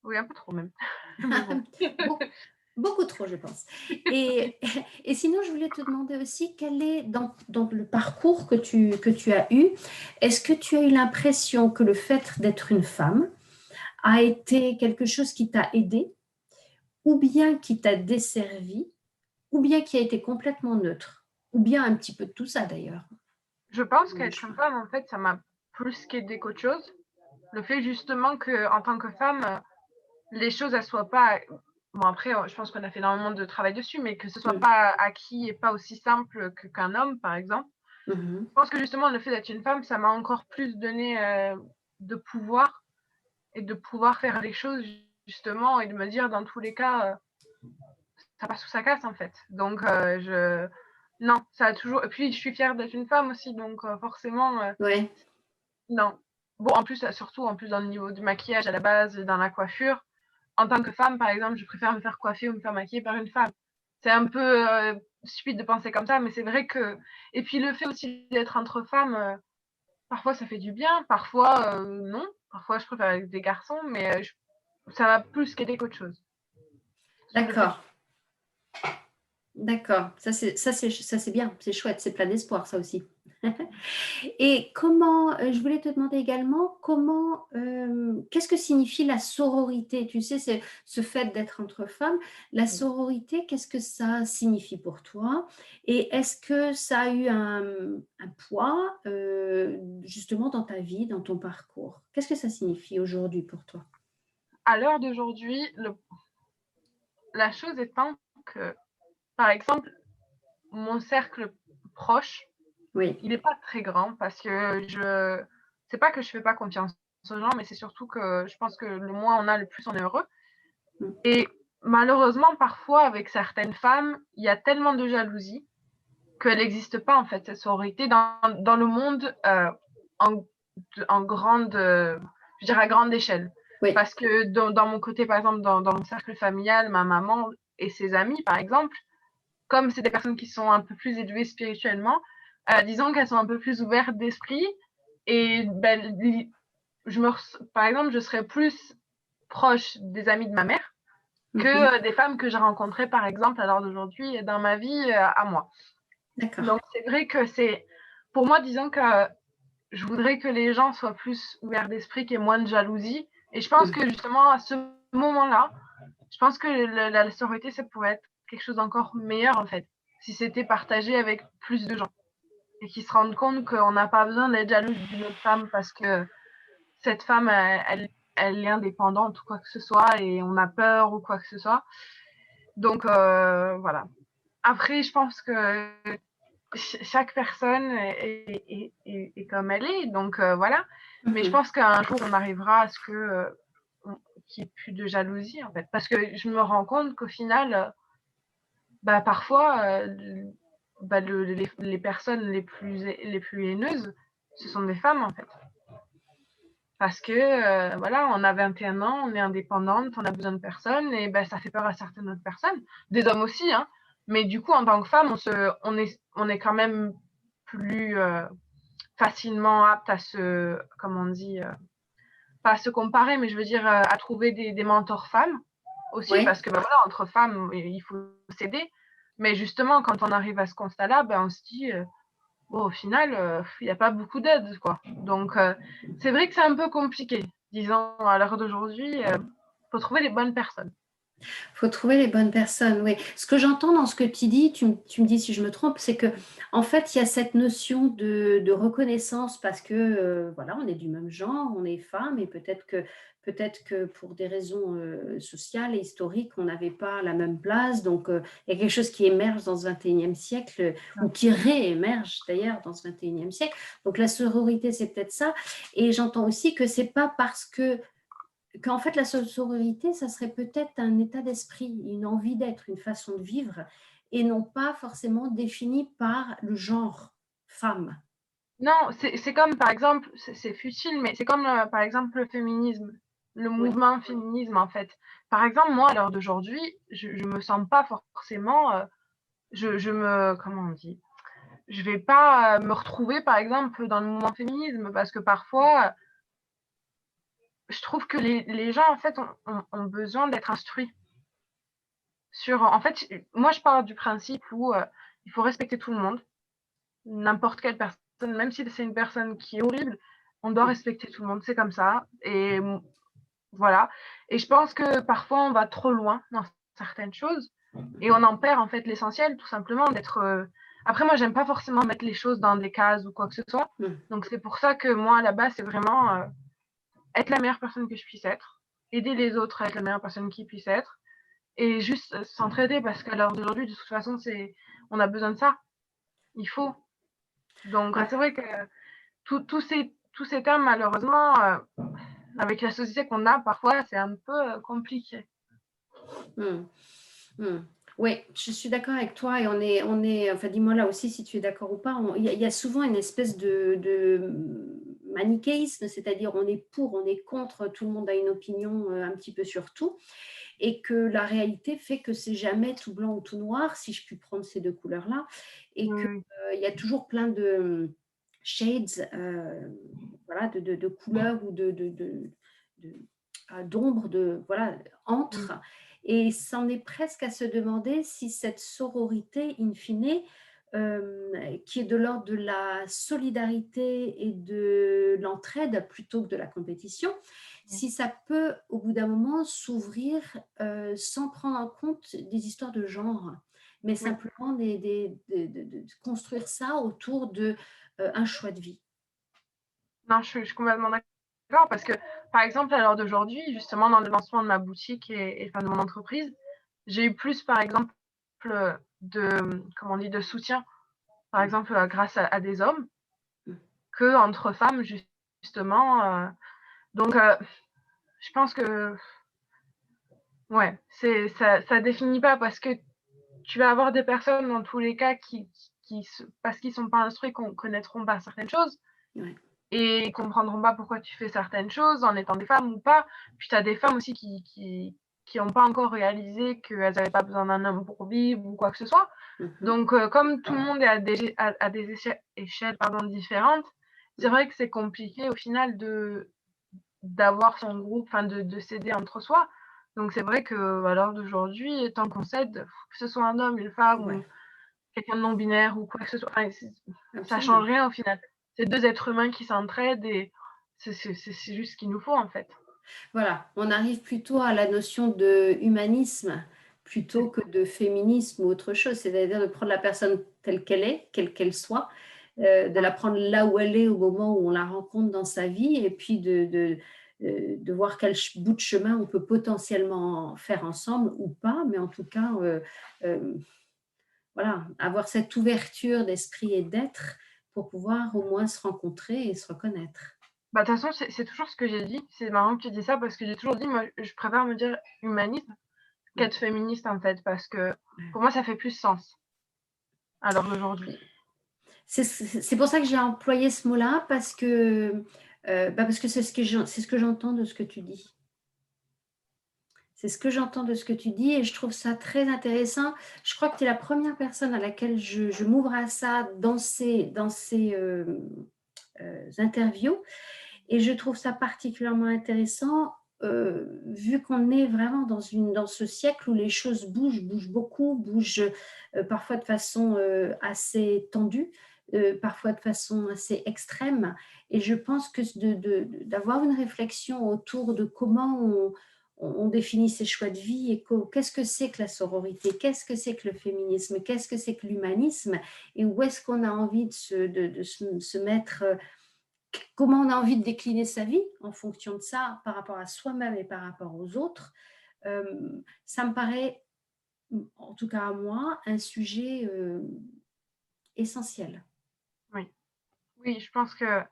Oui, un peu trop même. Mais bon. Beaucoup, beaucoup trop, je pense. Et, et sinon, je voulais te demander aussi, quel est dans le parcours que tu as eu, est-ce que tu as eu l'impression que le fait d'être une femme a été quelque chose qui t'a aidé, ou bien qui t'a desservi, ou bien qui a été complètement neutre, ou bien un petit peu de tout ça d'ailleurs. Je pense Le qu'être une choix. femme, en fait, ça m'a plus qu'aidé qu'autre chose. Le fait justement que, en tant que femme, les choses elles soient pas. Bon après, je pense qu'on a fait énormément de travail dessus, mais que ce soit Mm. pas acquis et pas aussi simple qu'un homme, par exemple. Mhm. Je pense que justement le fait d'être une femme, ça m'a encore plus donné de pouvoir et de pouvoir faire les choses justement et de me dire dans tous les cas, ça passe ou ça casse en fait. Donc non, ça a toujours. Et puis je suis fière d'être une femme aussi, donc forcément Ouais. non. Bon, en plus, surtout en plus dans le niveau du maquillage à la base, dans la coiffure, en tant que femme, par exemple, je préfère me faire coiffer ou me faire maquiller par une femme. C'est un peu stupide de penser comme ça, mais c'est vrai que. Et puis le fait aussi d'être entre femmes, parfois ça fait du bien, parfois non. Parfois je préfère avec des garçons, mais ça m'a plus qu'aidé qu'autre chose. Le fait. D'accord. D'accord, ça c'est bien, c'est chouette, c'est plein d'espoir ça aussi. Et comment, je voulais te demander également, qu'est-ce que signifie la sororité? Tu sais, c'est ce fait d'être entre femmes. La Oui. sororité, qu'est-ce que ça signifie pour toi? Et est-ce que ça a eu un poids, justement dans ta vie, dans ton parcours? Qu'est-ce que ça signifie aujourd'hui pour toi? À l'heure d'aujourd'hui, la chose étant que, par exemple, mon cercle proche, Oui. il est pas très grand parce que c'est pas que je fais pas confiance aux gens, mais c'est surtout que je pense que le moins on a, le plus on est heureux. Mmh. Et malheureusement, parfois, avec certaines femmes, il y a tellement de jalousie qu'elle n'existe pas, en fait, cette sororité dans le monde en, en grande, je dirais à grande échelle. Oui. Parce que dans mon côté, par exemple, dans mon cercle familial, ma maman et ses amis, par exemple, comme c'est des personnes qui sont un peu plus élevées spirituellement, disons qu'elles sont un peu plus ouvertes d'esprit. Et ben, par exemple, je serais plus proche des amis de ma mère Mmh. que des femmes que j'ai rencontrées, par exemple, à l'heure d'aujourd'hui, dans ma vie à moi. D'accord. Donc, c'est vrai que pour moi, disons que je voudrais que les gens soient plus ouverts d'esprit, qu'il y ait moins de jalousie. Et je pense Mmh. que justement, à ce moment-là, je pense que la sororité, ça pourrait être quelque chose d'encore meilleur, en fait, si c'était partagé avec plus de gens. Et qu'ils se rendent compte qu'on n'a pas besoin d'être jaloux d'une autre femme parce que cette femme, elle est indépendante ou quoi que ce soit et on a peur ou quoi que ce soit. Donc, voilà. Après, je pense que chaque personne est comme elle est, donc voilà. Mais je Mmh. pense qu'un jour, on arrivera à ce que qu'il n'y ait plus de jalousie, en fait. Parce que je me rends compte qu'au final, bah, parfois, bah, les personnes les plus haineuses, ce sont des femmes, en fait. Parce que, voilà, on a 21 ans, on est indépendante, on a besoin de personne et ben, ça fait peur à certaines autres personnes. Des hommes aussi, hein. Mais du coup, en tant que femme, on est quand même plus facilement apte à comment on dit, pas à se comparer, mais je veux dire à trouver des mentors femmes aussi, Oui. parce que ben, voilà, entre femmes, il faut s'aider. Mais justement, quand on arrive à ce constat-là, ben, on se dit, bon, au final, il n'y a pas beaucoup d'aide, quoi. Donc, c'est vrai que c'est un peu compliqué. Disons, à l'heure d'aujourd'hui, il faut trouver les bonnes personnes. Faut trouver les bonnes personnes, oui. Ce que j'entends dans ce que tu dis, tu me dis si je me trompe, c'est que en fait, il y a cette notion de reconnaissance parce que voilà, on est du même genre, on est femmes et peut-être que pour des raisons sociales et historiques, on n'avait pas la même place. Donc, il y a quelque chose qui émerge dans ce 21e siècle ou qui réémerge d'ailleurs dans ce 21e siècle. Donc, la sororité, c'est peut-être ça. Et j'entends aussi que c'est pas parce que qu'en fait, la sororité, ça serait peut-être un état d'esprit, une envie d'être, une façon de vivre, et non pas forcément définie par le genre femme. Non, c'est comme, par exemple, c'est futile, mais c'est comme, par exemple, le féminisme, le Oui, mouvement féminisme, en fait. Par exemple, moi, à l'heure d'aujourd'hui, je me sens pas forcément, comment on dit? Je vais pas me retrouver, par exemple, dans le mouvement féminisme, parce que parfois, je trouve que les gens, en fait, ont besoin d'être instruits. En fait, moi, je pars du principe où il faut respecter tout le monde, n'importe quelle personne, même si c'est une personne qui est horrible, on doit respecter tout le monde, c'est comme ça. Et voilà. Et je pense que parfois, on va trop loin dans certaines choses et on en perd en fait l'essentiel, tout simplement, d'être. Après, moi, j'aime pas forcément mettre les choses dans des cases ou quoi que ce soit. mm, Donc, c'est pour ça que moi, à la base, c'est vraiment être la meilleure personne que je puisse être, aider les autres à être la meilleure personne qu'ils puissent être et juste s'entraider parce qu'à l'heure d'aujourd'hui, de toute façon, on a besoin de ça. Il faut. Donc, ouais, c'est vrai que tous ces termes, malheureusement, avec la société qu'on a, parfois, c'est un peu compliqué. mm, mm. Oui, je suis d'accord avec toi et enfin dis-moi là aussi si tu es d'accord ou pas, il y a souvent une espèce de manichéisme, c'est-à-dire on est pour, on est contre, tout le monde a une opinion un petit peu sur tout. Et que la réalité fait que c'est jamais tout blanc ou tout noir, si je puis prendre ces deux couleurs-là, et que Oui, il y a toujours plein de shades, voilà, de couleurs ou d'ombres, voilà, oui, entre. Et c'en est presque à se demander si cette sororité, in fine, qui est de l'ordre de la solidarité et de l'entraide plutôt que de la compétition, si ça peut, au bout d'un moment, s'ouvrir sans prendre en compte des histoires de genre, mais Oui. simplement de construire ça autour de un choix de vie. Non, je suis complètement d'accord parce que, par exemple, à l'heure d'aujourd'hui, justement, dans le lancement de ma boutique et enfin de mon entreprise, j'ai eu plus, par exemple, comment on dit, de soutien, par exemple, grâce à des hommes, qu'entre femmes, justement. Donc, je pense que, ouais, ça définit pas parce que tu vas avoir des personnes dans tous les cas parce qu'ils sont pas instruits, connaîtront pas certaines choses. Ouais. Et ils comprendront pas pourquoi tu fais certaines choses en étant des femmes ou pas. Puis tu as des femmes aussi qui ont pas encore réalisé qu'elles n'avaient pas besoin d'un homme pour vivre ou quoi que ce soit. Donc, comme tout le monde est à des échelles différentes, c'est vrai que c'est compliqué au final d'avoir son groupe, enfin de s'aider entre soi. Donc c'est vrai qu'à l'heure d'aujourd'hui, tant qu'on s'aide, que ce soit un homme, une femme Ouais, ou quelqu'un de non-binaire ou quoi que ce soit, enfin, ça change absolument. rien au final. C'est deux êtres humains qui s'entraident et c'est juste ce qu'il nous faut en fait. Voilà, on arrive plutôt à la notion de humanisme plutôt que de féminisme ou autre chose, c'est-à-dire de prendre la personne telle qu'elle est, quelle qu'elle soit, de la Ouais. prendre là où elle est au moment où on la rencontre dans sa vie et puis de voir quel bout de chemin on peut potentiellement faire ensemble ou pas, mais en tout cas, euh, voilà, avoir cette ouverture d'esprit et d'être pour pouvoir au moins se rencontrer et se reconnaître. Bah, de toute façon, c'est toujours ce que j'ai dit. C'est marrant que tu dis ça parce que j'ai toujours dit, moi, je préfère me dire humaniste qu'être féministe en fait, parce que pour moi, ça fait plus sens à l'heure d'aujourd'hui. C'est pour ça que j'ai employé ce mot-là, parce que c'est c'est ce que j'entends de ce que tu dis. C'est ce que j'entends de ce que tu dis et je trouve ça très intéressant. Je crois que tu es la première personne à laquelle je m'ouvre à ça dans ces interviews et je trouve ça particulièrement intéressant vu qu'on est vraiment dans ce siècle où les choses bougent beaucoup, bougent parfois de façon assez tendue, parfois de façon assez extrême. Et je pense que d'avoir une réflexion autour de comment on définit ses choix de vie et qu'est-ce que c'est que la sororité, qu'est-ce que c'est que le féminisme, qu'est-ce que c'est que l'humanisme et où est-ce qu'on a envie de se mettre comment on a envie de décliner sa vie en fonction de ça par rapport à soi-même et par rapport aux autres, ça me paraît, en tout cas à moi, un sujet essentiel. Oui, oui, je pense que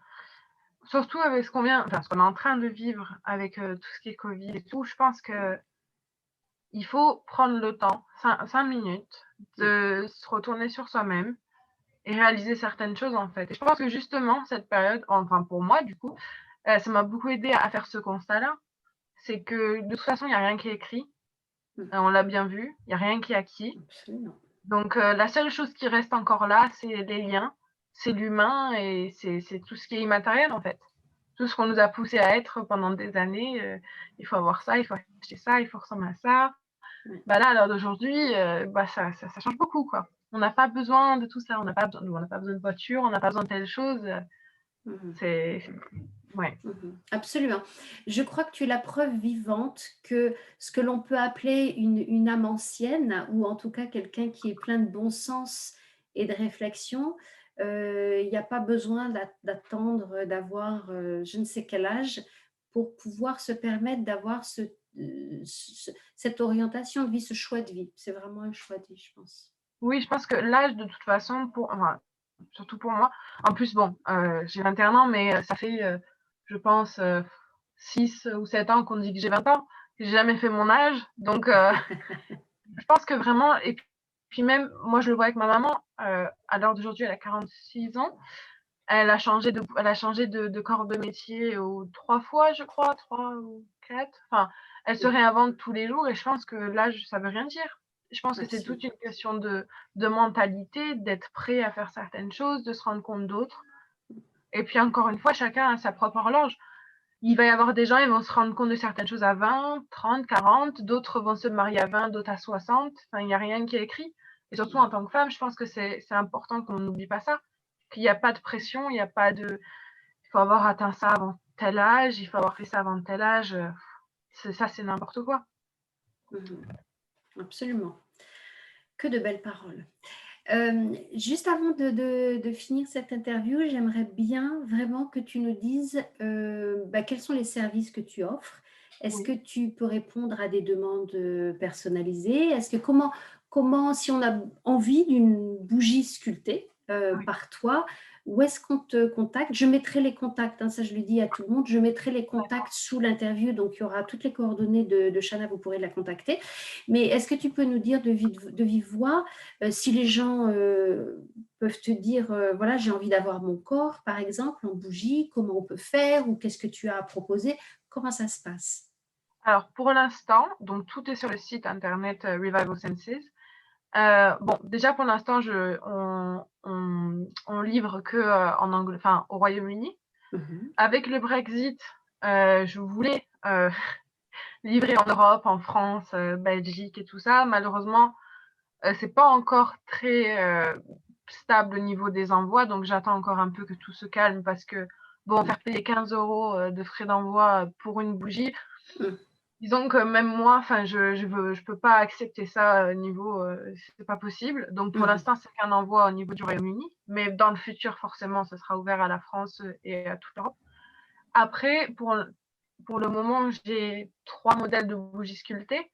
surtout avec ce qu'on est en train de vivre avec tout ce qui est Covid et tout, je pense que il faut prendre le temps, 5 minutes, de se retourner sur soi-même et réaliser certaines choses en fait. Et je pense que justement, cette période, enfin pour moi du coup, ça m'a beaucoup aidé à faire ce constat-là. C'est que de toute façon, il n'y a rien qui est écrit, on l'a bien vu, il n'y a rien qui est acquis. Absolument. Donc la seule chose qui reste encore là, c'est les liens, c'est l'humain et c'est tout ce qui est immatériel en fait. Tout ce qu'on nous a poussé à être pendant des années, il faut avoir ça, il faut acheter ça, il faut ressembler à ça. Ouais. Bah là, à l'heure d'aujourd'hui, bah ça change beaucoup, quoi. On n'a pas besoin de tout ça, on n'a pas besoin de voiture, on n'a pas besoin de telle chose. Mhm. C'est ouais. Absolument. Je crois que tu es la preuve vivante que ce que l'on peut appeler une âme ancienne, ou en tout cas quelqu'un qui est plein de bon sens et de réflexion, il n'y a pas besoin d'attendre d'avoir je ne sais quel âge pour pouvoir se permettre d'avoir cette orientation de vie, ce choix de vie. C'est vraiment un choix de vie, je pense. Oui, je pense que l'âge de toute façon enfin, surtout pour moi. En plus bon, j'ai 21 ans, mais ça fait, je pense, 6 ou 7 ans qu'on dit que j'ai 20 ans. J'ai jamais fait mon âge, donc je pense que vraiment et puis même moi je le vois avec ma maman, à l'heure d'aujourd'hui, elle a 46 ans. Elle a changé de corps de métier 3 fois, je crois, 3 ou 4. Enfin, elle se réinvente tous les jours et je pense que l'âge, ça veut rien dire. Je pense que c'est toute Absolument. une question de mentalité, d'être prêt à faire certaines choses, de se rendre compte d'autres. Et puis encore une fois, chacun a sa propre horloge. Il va y avoir des gens, ils vont se rendre compte de certaines choses à 20, 30, 40, d'autres vont se marier à 20, d'autres à 60. Enfin, il n'y a rien qui est écrit. Et surtout en tant que femme, je pense que c'est important qu'on n'oublie pas ça, qu'il n'y a pas de pression, il n'y a pas de il faut avoir atteint ça avant tel âge, il faut avoir fait ça avant tel âge. Ça, c'est n'importe quoi. Mhm. Absolument. Que de belles paroles. Juste avant de finir cette interview, j'aimerais bien vraiment que tu nous dises quels sont les services que tu offres. Est-ce que Oui, tu peux répondre à des demandes personnalisées? Est-ce que comment, si on a envie d'une bougie sculptée oui. par toi, où est-ce qu'on te contacte? Je mettrai les contacts, hein, ça je le dis à tout le monde, je mettrai les contacts sous l'interview, donc il y aura toutes les coordonnées de Shana, vous pourrez la contacter. Mais est-ce que tu peux nous dire de vive voix si les gens peuvent te dire, voilà, j'ai envie d'avoir mon corps, par exemple, en bougie, comment on peut faire ou qu'est-ce que tu as à proposer? Comment ça se passe? Alors pour l'instant, donc tout est sur le site internet Revival Senses. Bon, déjà pour l'instant, on livre que en anglais, enfin au Royaume-Uni. Mhm. Avec le Brexit, je voulais livrer en Europe, en France, Belgique et tout ça. Malheureusement, c'est pas encore très stable au niveau des envois, donc j'attends encore un peu que tout se calme parce que bon, faire payer 15 € de frais d'envoi pour une bougie, Mhm. disons que même moi, enfin, je peux pas accepter ça niveau, c'est pas possible. Donc pour Mhm. l'instant, c'est qu'un envoi au niveau du Royaume-Uni, mais dans le futur, forcément, ce sera ouvert à la France et à toute l'Europe. Après, pour le moment, j'ai 3 modèles de bougies sculptées.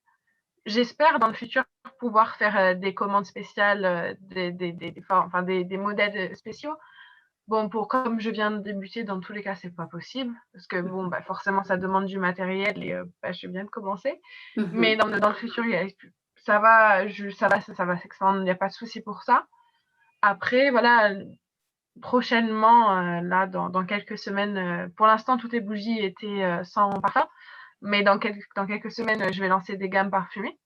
J'espère dans le futur pouvoir faire des commandes spéciales, des modèles spéciaux. Bon, comme je viens de débuter, dans tous les cas, c'est pas possible parce que bon, bah, forcément, ça demande du matériel et je viens de commencer. Mais Mhm. dans le futur, ça va, ça va s'expandre, il n'y a pas de souci pour ça. Après, voilà, prochainement, là, dans quelques semaines, pour l'instant, toutes les bougies étaient sans parfum, mais dans quelques semaines, je vais lancer des gammes parfumées.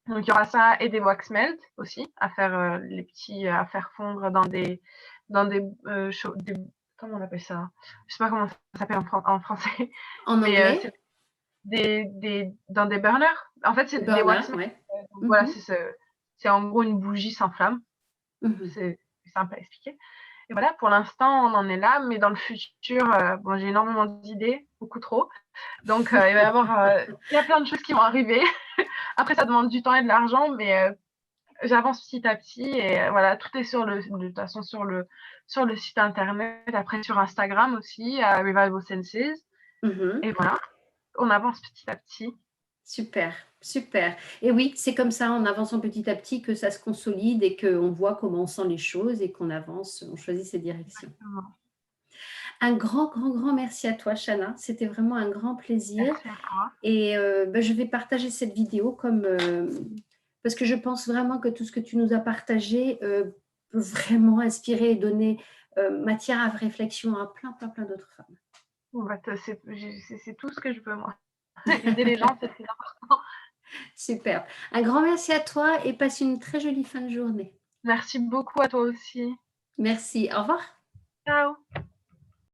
Donc il y aura ça et des wax melt aussi à faire à faire fondre dans des comment on appelle ça? Je sais pas comment ça s'appelle en français, En mais anglais? c'est dans des burners. En fait, Des c'est des wax burners, melt. ouais. Donc voilà, Mhm. c'est en gros une bougie sans flamme. Mhm. C'est simple à expliquer. Et voilà, pour l'instant, on en est là, mais dans le futur, bon, j'ai énormément d'idées, beaucoup trop. Donc il y a plein de choses qui vont arriver. Après, ça demande du temps et de l'argent, mais j'avance petit à petit et voilà, tout est de toute façon sur le site internet, après sur Instagram aussi, à Revival Senses. Mhm. Et voilà, on avance petit à petit. Super, super. Et oui, c'est comme ça, en avançant petit à petit, que ça se consolide et qu'on voit comment on sent les choses et qu'on avance, on choisit ses directions. Un grand, grand, grand merci à toi, Shana. C'était vraiment un grand plaisir. Merci à toi. Et je vais partager cette vidéo parce que je pense vraiment que tout ce que tu nous as partagé peut vraiment inspirer et donner matière à réflexion à plein, plein, plein d'autres femmes. Bon, bah, c'est tout ce que je veux, moi. Aider les gens, c'est très important. Super. Un grand merci à toi et passe une très jolie fin de journée. Merci beaucoup à toi aussi. Merci. Au revoir. Ciao.